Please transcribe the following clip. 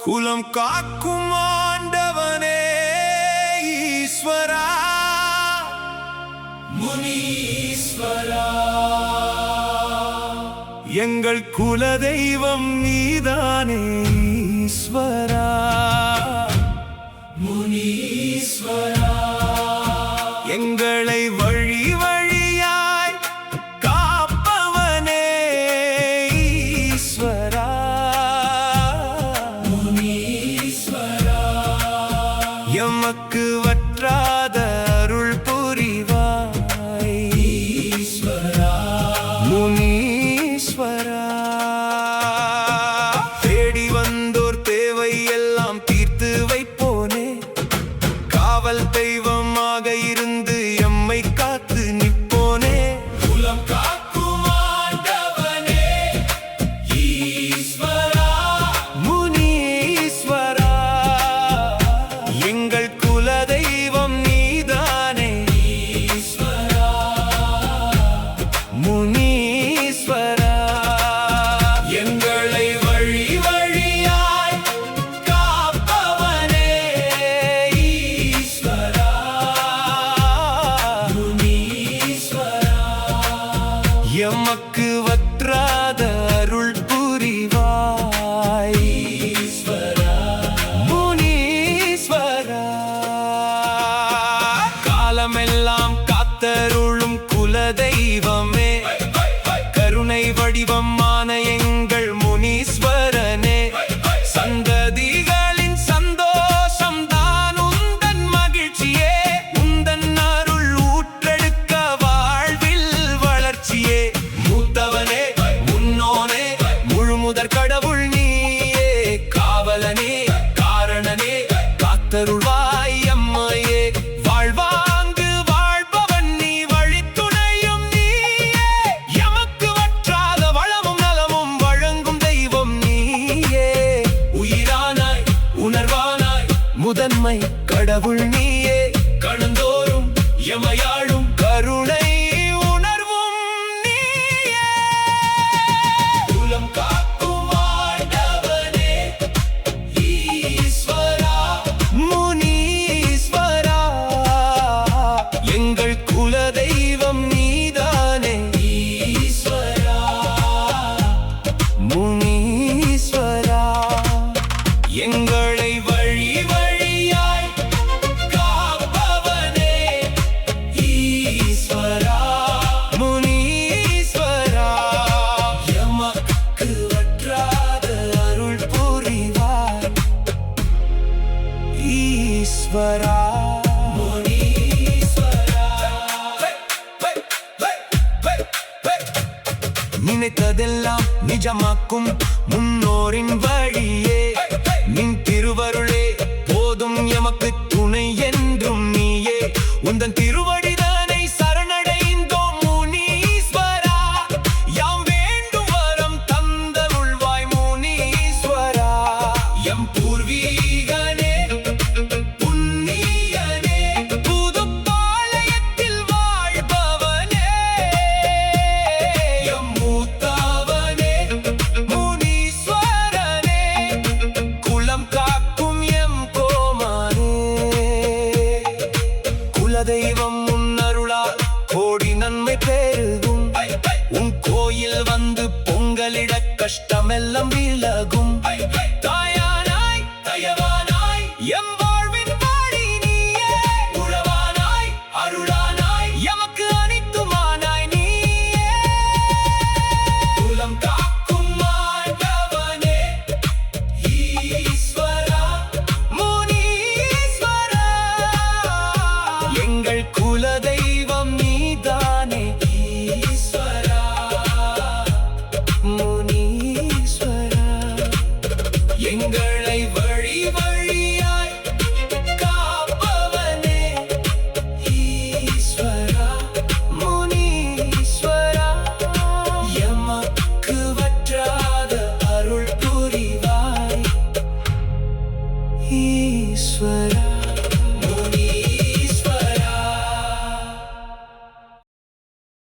குலம் காக்கும் ஆண்டவனே ஈஸ்வரா முனீஸ்வரா, எங்கள் குலதெய்வம் நீதானே ஈஸ்வரா முனீஸ்வரா, எங்களை வழி வழியாய் காப்பவனே ஈஸ்வரா முனீஸ்வரா, எமக்கு வற்றாத அருள் புரிவாய் ஈஸ்வரா முனீஸ்வரா. தேடி வந்தோர் தேவை எல்லாம் தீர்த்து வைப்போனே, காவல் தெய்வமாக இருந்து எம்மை காத்து நிற்போனே. குலம் காக்கும் ஆண்டவனே ஈஸ்வரா முனீஸ்வரா, எங்கள் குலதெய்வம் நீதானே ஈஸ்வரா முனீஸ்வரா, எங்களை வழி வழியாய் காப்பவனே ஈஸ்வரா முனீஸ்வரா, எமக்கு வற்றாத அருள் புரிவாய் ஈஸ்வரா முனீஸ்வரா. காலமெல்லாம் காத்தருளும் குலதெய்வமே, கருணை வடிவமான எங்கள் முனீஸ்வரனே, சந்ததிகளின் சந்தோஷம் தான் உந்தன் மகிழ்ச்சியே, உந்தன் அருள் ஊற்றெடுக்க வாழ்வில் வளர்ச்சியே. மூத்தவனே முன்னோனே முழுமுதற் கடவுள் நீயே, காவலனே காரணனே காத்தருள்வாய் எம்மையே, வாழ்வாங்கு வாழ்பவன் நீ வழித்துணையும் நீயே, எமக்கு வற்றாத வளமும் நலமும் வழங்கும் தெய்வம் நீயே. உயிரானாய் உணர்வானாய் முதன்மை கடவுள் நீயே, கணந்தோறும் எமையாளும் கருணை உணர்வும் நீயே. குலம் காக்கும் ஆண்டவனே ஈஸ்வரா முனீஸ்வரா, எங்கள் குலதெய்வம் நீதானே ஈஸ்வரா முனீஸ்வரா, எங்களை வழி வழியாய் காப்பவனே ஈஸ்வரா முனீஸ்வரா, எமக்கு வற்றாத அருள் புரிவாய் ஈஸ்வரா முனீஸ்வரா. நினைத்ததெல்லாம் நிஜமாக்கும் முன்னோரின் வழியே, நின் திருவருளே போதும் எமக்கு துணை என்றும் நீயே, உந்தன் திருவடிதனை சரணடைந்தோம் முனீஸ்வரா, யாம் வேண்டும் வரம் தந்தருள்வாய் முனீஸ்வரா. எம் பூர்வீகனே புண்ணியனே புதுப்பாளையத்தில் வாழ்பவனே, எம் மூத்தவனே முனீஸ்வரனே, குலம் காக்கும் எம் கோமானே, குலதெய்வம் முன்னருளால் கோடி நன்மை பெருகும், உன் கோயில் வந்து பொங்கலிட கஷ்டமெல்லாம் விலகும். தாய